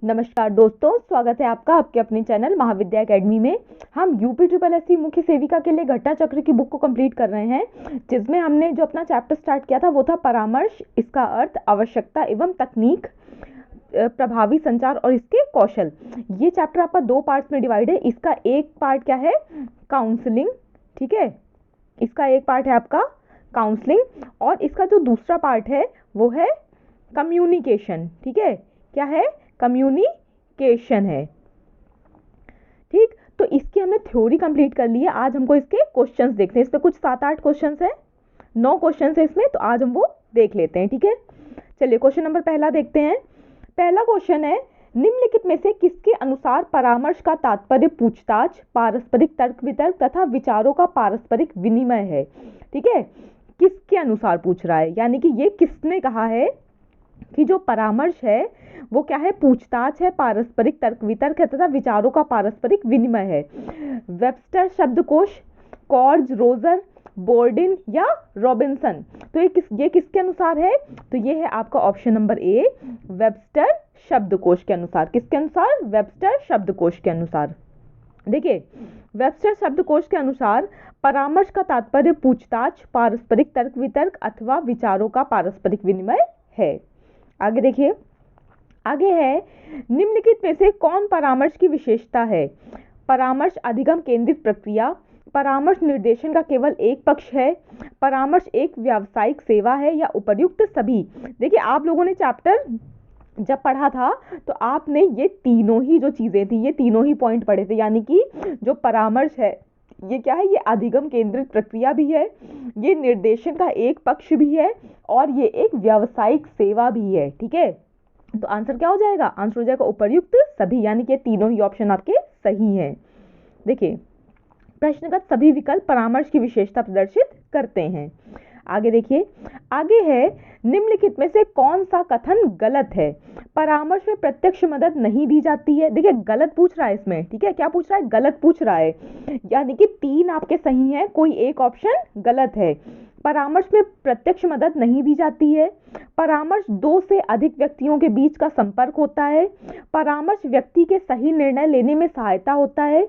नमस्कार दोस्तों, स्वागत है आपका आपके अपने चैनल महाविद्या एकेडमी में। हम यूपी ट्रिपल एससी मुख्य सेविका के लिए घटना चक्र की बुक को कंप्लीट कर रहे हैं, जिसमें हमने जो अपना चैप्टर स्टार्ट किया था वो था परामर्श, इसका अर्थ, आवश्यकता एवं तकनीक, प्रभावी संचार और इसके कौशल। ये चैप्टर आपका दो पार्ट्स में डिवाइड है। इसका एक पार्ट क्या है? काउंसलिंग। ठीक है, इसका एक पार्ट है आपका काउंसलिंग और इसका जो दूसरा पार्ट है वो है कम्युनिकेशन। ठीक है, क्या है? कम्युनिकेशन है। ठीक, तो इसकी हमने थ्योरी कंप्लीट कर ली है। आज हमको इसके क्वेश्चंस देखते हैं। इस पे कुछ 7-8 क्वेश्चंस हैं, 9 क्वेश्चंस है इसमें, तो आज हम वो देख लेते हैं। ठीक है, चलिए क्वेश्चन नंबर पहला देखते हैं। पहला क्वेश्चन है, निम्नलिखित में से किसके अनुसार परामर्श का तात्पर्य पूछताछ, पारस्परिक तर्क वितर्क तथा विचारों का पारस्परिक विनिमय है। ठीक है, किसके अनुसार पूछ रहा है, यानी कि ये किसने कहा है कि जो परामर्श है वो क्या है? पूछताछ है, पारस्परिक तर्क वितर्क है तथा विचारों का पारस्परिक विनिमय है। वेबस्टर शब्दकोश, कॉर्ज, रोजर, बोर्डिन या रॉबिन्सन। तो ये किसके अनुसार है? तो ये है आपका ऑप्शन नंबर ए, वेबस्टर शब्दकोश के अनुसार। किसके अनुसार? वेबस्टर शब्दकोश के अनुसार। देखिए, वेबस्टर शब्दकोश के अनुसार परामर्श का तात्पर्य पूछताछ, पारस्परिक तर्क वितर्क अथवा विचारों का पारस्परिक विनिमय है। आगे देखिए, आगे है, निम्नलिखित में से कौन परामर्श की विशेषता है? परामर्श अधिगम केंद्रित प्रक्रिया, परामर्श निर्देशन का केवल एक पक्ष है, परामर्श एक व्यावसायिक सेवा है या उपर्युक्त सभी। देखिए, आप लोगों ने चैप्टर जब पढ़ा था तो आपने ये तीनों ही जो चीजें थी, ये तीनों ही पॉइंट पढ़े थे, यानी कि जो परामर्श है ये क्या है? ये अधिगम केंद्रित प्रक्रिया भी है, ये निर्देशन का एक पक्ष भी है और ये एक व्यावसायिक सेवा भी है। ठीक है, तो आंसर क्या हो जाएगा? आंसर हो जाएगा उपर्युक्त सभी, यानी कि तीनों ही ऑप्शन आपके सही हैं। देखिए, प्रश्नगत सभी विकल्प परामर्श की विशेषता प्रदर्शित करते हैं। आगे देखिए, आगे है, निम्नलिखित में से कौन सा कथन गलत है? परामर्श में प्रत्यक्ष मदद नहीं दी जाती है। देखिए, गलत पूछ रहा है इसमें। ठीक है, क्या पूछ रहा है? गलत पूछ रहा है, यानी कि 3 आपके सही हैं, कोई एक ऑप्शन गलत है। परामर्श में प्रत्यक्ष मदद नहीं दी जाती है, परामर्श 2 से अधिक व्यक्तियों के बीच का संपर्क होता है, परामर्श व्यक्ति के सही निर्णय लेने में सहायता होता है,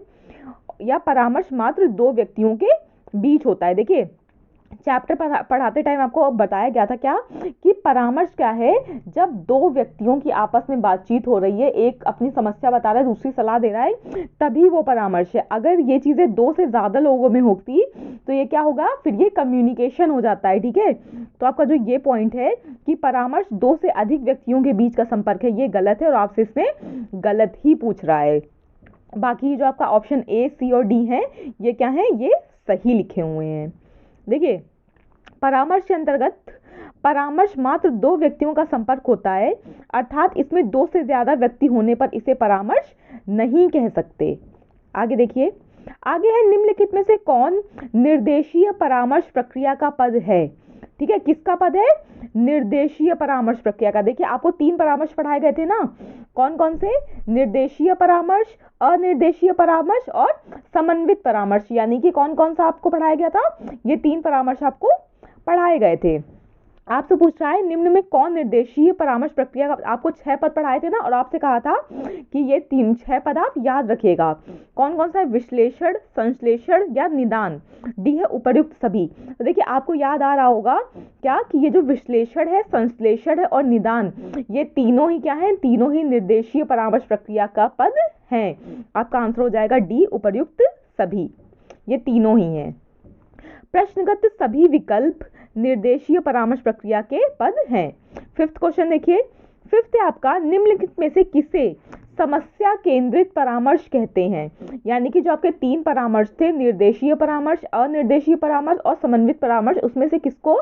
या परामर्श मात्र 2 व्यक्तियों के बीच होता है। देखिए, चैप्टर पढ़ाते टाइम आपको बताया गया था क्या कि परामर्श क्या है? जब 2 व्यक्तियों की आपस में बातचीत हो रही है, एक अपनी समस्या बता रहा है, दूसरी सलाह दे रहा है, तभी वो परामर्श है। अगर ये चीजें 2 से ज्यादा लोगों में होती तो ये क्या होगा? फिर ये कम्युनिकेशन हो जाता है। ठीक है, तो आपका जो ये पॉइंट है कि परामर्श 2 से अधिक व्यक्तियों के बीच का संपर्क है, ये गलत है और आपसे इसमें गलत ही पूछ रहा है। बाकी जो आपका ऑप्शन ए, सी और डी है, ये क्या है? ये सही लिखे हुए हैं। देखिए, परामर्श के अंतर्गत परामर्श मात्र 2 व्यक्तियों का संपर्क होता है, अर्थात इसमें 2 से ज्यादा व्यक्ति होने पर इसे परामर्श नहीं कह सकते। आगे देखिए, आगे है, निम्नलिखित में से कौन निर्देशीय परामर्श प्रक्रिया का पद है? ठीक है, किसका पद है? निर्देशीय परामर्श प्रक्रिया का। देखिए, आपको 3 परामर्श पढ़ाए गए थे ना, कौन कौन से? निर्देशीय परामर्श, अनिर्देशीय परामर्श और समन्वित परामर्श। यानी कि कौन कौन सा आपको पढ़ाया गया था? ये 3 परामर्श आपको पढ़ाए गए थे। आपसे पूछ रहा है, निम्न में कौन निर्देशीय परामर्श प्रक्रिया का? आपको 6 पद पढ़ाए थे ना, और आपसे कहा था कि ये 6 पद आप याद रखिएगा। कौन कौन सा है? विश्लेषण, संश्लेषण या निदान। डी है उपर्युक्त सभी। तो देखिए, आपको याद आ रहा होगा क्या कि ये जो विश्लेषण है, संश्लेषण है और निदान, ये तीनों ही क्या है? तीनों ही निर्देशीय परामर्श प्रक्रिया का पद हैं। आपका आंसर हो जाएगा डी, उपर्युक्त सभी। ये तीनों ही हैं। प्रश्नगत सभी विकल्प निर्देशीय परामर्श प्रक्रिया के पद हैं। 5th क्वेश्चन देखिए, 5th है आपका, निम्नलिखित में से किसे समस्या केंद्रित परामर्श कहते हैं? यानी कि जो आपके 3 परामर्श थे, निर्देशीय परामर्श, अनिर्देशीय परामर्श और समन्वित परामर्श, उसमें से किसको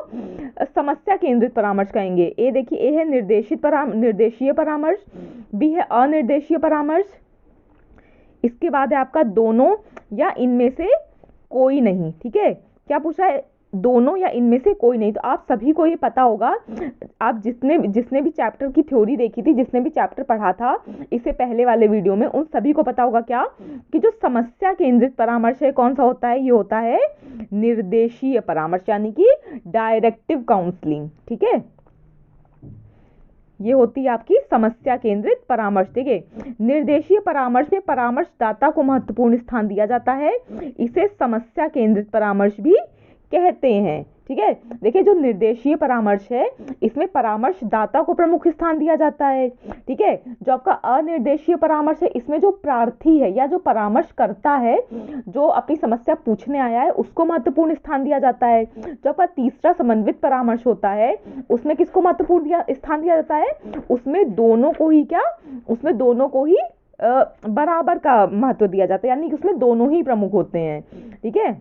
समस्या केंद्रित परामर्श कहेंगे? ए देखिए, ए है निर्देशीय परामर्श, बी है अनिर्देशीय परामर्श, इसके बाद है आपका दोनों या इनमें से कोई नहीं। ठीक है, क्या पूछ रहा है? दोनों या इनमें से कोई नहीं। तो आप सभी को ये पता होगा, आप जिसने भी चैप्टर की थ्योरी देखी थी, जिसने भी चैप्टर पढ़ा था इससे पहले वाले वीडियो में, उन सभी को पता होगा क्या कि जो समस्या केंद्रित परामर्श है, कौन सा होता है? ये होता है निर्देशीय परामर्श, यानी कि डायरेक्टिव काउंसलिंग। ठीक है, ये होती है आपकी समस्या केंद्रित परामर्श। देखिए, निर्देशीय परामर्श में परामर्शदाता को महत्वपूर्ण स्थान दिया जाता है, इसे समस्या केंद्रित परामर्श भी कहते हैं। ठीक है, देखिए जो निर्देशीय परामर्श है इसमें परामर्शदाता को प्रमुख स्थान दिया जाता है। ठीक है, जो आपका अनिर्देशीय परामर्श है इसमें जो प्रार्थी है या जो परामर्श करता है, जो अपनी समस्या पूछने आया है, उसको महत्वपूर्ण स्थान दिया जाता है। जो आपका तीसरा समन्वित परामर्श होता है उसमें किसको महत्वपूर्ण स्थान दिया जाता है, उसमें दोनों को ही बराबर का महत्व दिया जाता है, यानी कि उसमें दोनों ही प्रमुख होते हैं। ठीक है,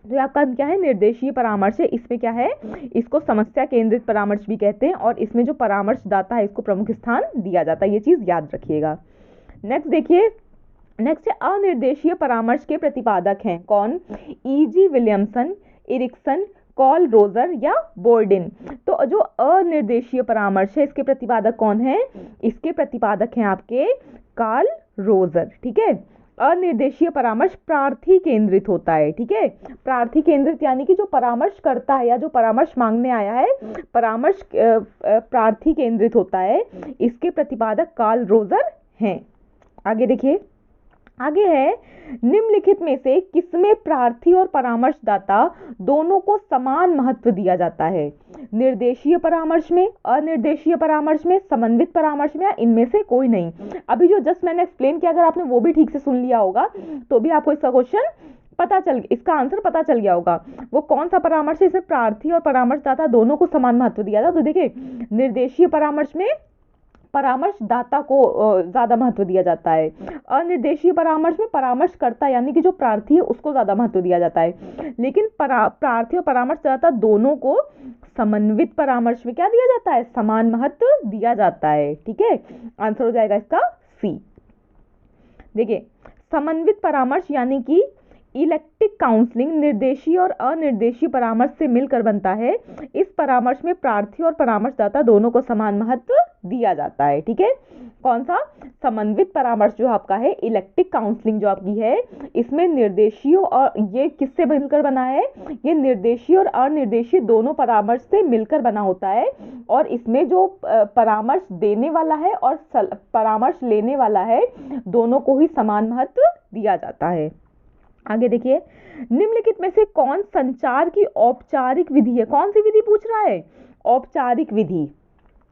तो आपका क्या है, निर्देशीय परामर्श है, इसमें क्या है, इसको समस्या केंद्रित परामर्श भी कहते हैं, और इसमें जो परामर्शदाता है इसको प्रमुख स्थान दिया जाता है। ये चीज याद रखिएगा। नेक्स्ट देखिए, नेक्स्ट है अनिर्देशीय परामर्श के प्रतिपादक हैं कौन, E.G. Williamson, Ericsson, call Roger या बोर्डिन। तो जो अनिर्देशीय परामर्श है इसके प्रतिपादक कौन है, इसके प्रतिपादक हैं आपके कार्ल रोजर। ठीक है, अनिर्देशीय परामर्श प्रार्थी केंद्रित होता है। ठीक है, प्रार्थी केंद्रित यानी कि जो परामर्श करता है या जो परामर्श मांगने आया है, परामर्श प्रार्थी केंद्रित होता है। इसके प्रतिपादक कार्ल रोजर हैं। आगे देखिए, आगे है निम्नलिखित में से किसमें प्रार्थी और परामर्शदाता दोनों को समान महत्व दिया जाता है, निर्देशीय परामर्श में, अनिर्देशीय परामर्श में, समन्वित परामर्श में, या इनमें से कोई नहीं। अभी जो जस्ट मैंने एक्सप्लेन किया, अगर आपने वो भी ठीक से सुन लिया होगा तो भी आपको इसका क्वेश्चन इसका आंसर पता चल गया होगा। वो कौन सा परामर्श है इसमें प्रार्थी और परामर्शदाता दोनों को समान महत्व दिया जाता है। तो देखिए, निर्देशीय परामर्श में परामर्शदाता को ज्यादा महत्व दिया जाता है, अनिर्देशीय परामर्श में परामर्शकर्ता यानी कि जो प्रार्थी है उसको ज्यादा महत्व दिया जाता है, लेकिन प्रार्थी और परामर्शदाता दोनों को समन्वित परामर्श में क्या दिया जाता है, समान महत्व दिया जाता है। ठीक है, आंसर हो जाएगा इसका सी। देखिए, समन्वित परामर्श यानी कि इलेक्टिक काउंसलिंग निर्देशीय और अनिर्देशीय परामर्श से मिलकर बनता है। इस परामर्श में प्रार्थी और परामर्शदाता दोनों को समान महत्व दिया जाता है। ठीक है, कौन सा, समन्वित परामर्श जो आपका है, इलेक्टिक काउंसलिंग जो आपकी है, इसमें निर्देशीय और ये किससे मिलकर बना है, ये निर्देशीय और अनिर्देशीय दोनों परामर्श से मिलकर बना होता है, और इसमें जो परामर्श देने वाला है और परामर्श लेने वाला है दोनों को ही समान महत्व दिया जाता है। आगे देखिए, निम्नलिखित में से कौन संचार की औपचारिक विधि है, कौन सी विधि पूछ रहा है, औपचारिक विधि,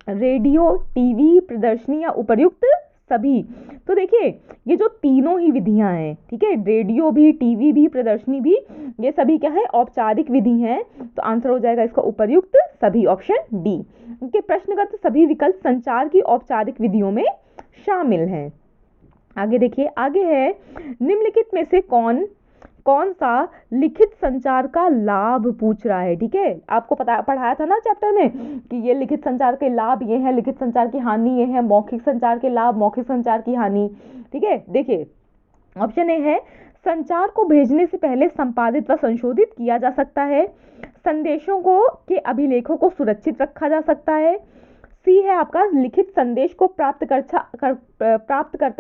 रेडियो, टीवी, प्रदर्शनी या उपर्युक्त सभी। तो देखिए, ये जो तीनों ही विधियां हैं, ठीक है, रेडियो भी, टीवी भी, प्रदर्शनी भी, ये सभी क्या है, औपचारिक विधि हैं। तो आंसर हो जाएगा इसका उपर्युक्त सभी, ऑप्शन डी। इनके प्रश्नगत सभी विकल्प संचार की औपचारिक विधियों में शामिल हैं। आगे देखिए, आगे है निम्नलिखित में से कौन सा लिखित संचार का लाभ पूछ रहा है। ठीक है, आपको पढ़ाया था ना चैप्टर में कि ये लिखित संचार के लाभ ये है, लिखित संचार की हानि ये है, मौखिक संचार के लाभ, मौखिक संचार की हानि। ठीक है, देखिए ऑप्शन ए है, संचार को भेजने से पहले संपादित व संशोधित किया जा सकता है, संदेशों को के अभिलेखों को सुरक्षित रखा जा सकता है, सी है आपका, लिखित संदेश को प्राप्तकर्ता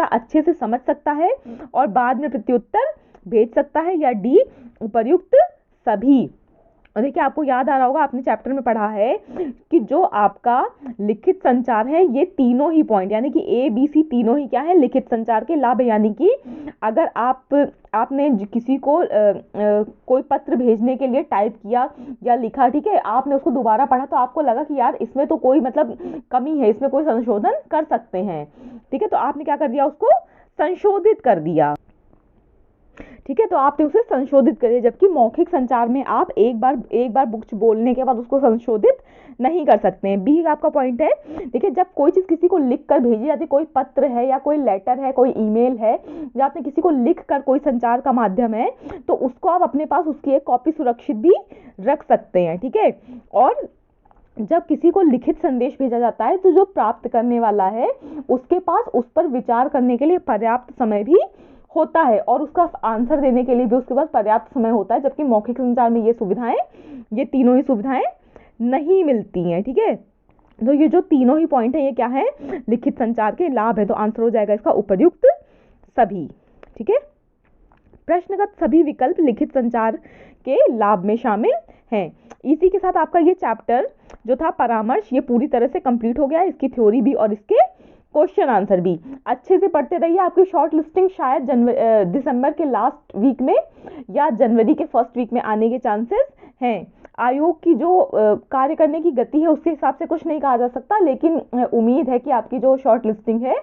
अच्छे से समझ सकता है और बाद में प्रत्युत्तर भेज सकता है, या डी उपर्युक्त सभी। और देखिए, आपको याद आ रहा होगा, आपने चैप्टर में पढ़ा है कि जो आपका लिखित संचार है, ये तीनों ही पॉइंट यानी कि ए बी सी तीनों ही क्या है, लिखित संचार के लाभ है। यानी कि अगर आपने किसी को कोई पत्र भेजने के लिए टाइप किया या लिखा, ठीक है, आपने उसको दोबारा पढ़ा तो आपको लगा कि यार इसमें तो कोई मतलब कमी है, इसमें कोई संशोधन कर सकते हैं। ठीक है, तो आपने क्या कर दिया, उसको संशोधित कर दिया। ठीक है, तो आपने उसे संशोधित कर दिया, जबकि मौखिक संचार में आप एक बार बुक्स बोलने के बाद उसको संशोधित नहीं कर सकते हैं। बी आपका पॉइंट है। देखिए, जब कोई चीज किसी को लिख कर भेजी जाती है, कोई पत्र है या कोई लेटर है, कोई ईमेल है, या आपने किसी को लिख कर कोई संचार का माध्यम है, तो उसको आप अपने पास उसकी एक कॉपी सुरक्षित भी रख सकते हैं। ठीक है, और जब किसी को लिखित संदेश भेजा जाता है तो जो प्राप्त करने वाला है उसके पास उस पर विचार करने के लिए पर्याप्त समय भी होता है, और उसका आंसर देने के लिए भी उसके पास पर्याप्त समय होता है, जबकि मौखिक संचार में ये तीनों ही सुविधाएं नहीं मिलती हैं। ठीक है, तो ये जो तीनों ही पॉइंट है, ये क्या है, लिखित संचार के लाभ है। तो आंसर हो जाएगा इसका उपर्युक्त सभी। ठीक है, प्रश्नगत सभी विकल्प लिखित संचार के लाभ में शामिल हैं। इसी के साथ आपका ये चैप्टर जो था परामर्श, ये पूरी तरह से कंप्लीट हो गया है, इसकी थ्योरी भी और इसके क्वेश्चन आंसर भी। अच्छे से पढ़ते रहिए। आपकी शॉर्ट लिस्टिंग शायद दिसंबर के लास्ट वीक में या जनवरी के फर्स्ट वीक में आने के चांसेस हैं। आयोग की जो कार्य करने की गति है उसके हिसाब से कुछ नहीं कहा जा सकता, लेकिन उम्मीद है कि आपकी जो शॉर्ट लिस्टिंग है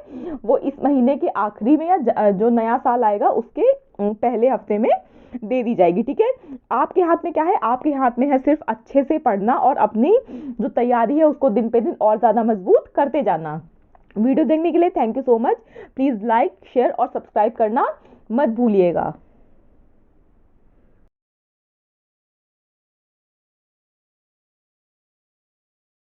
वो इस महीने के आखिरी में या जो नया साल आएगा उसके पहले हफ्ते में दे दी जाएगी। ठीक है, आपके हाथ में क्या है? आपके हाथ में है सिर्फ अच्छे से पढ़ना और अपनी जो तैयारी है उसको दिन पे दिन और ज़्यादा मजबूत करते जाना। वीडियो देखने के लिए thank you so much. Please like, share और सब्सक्राइब करना मत भूलिएगा।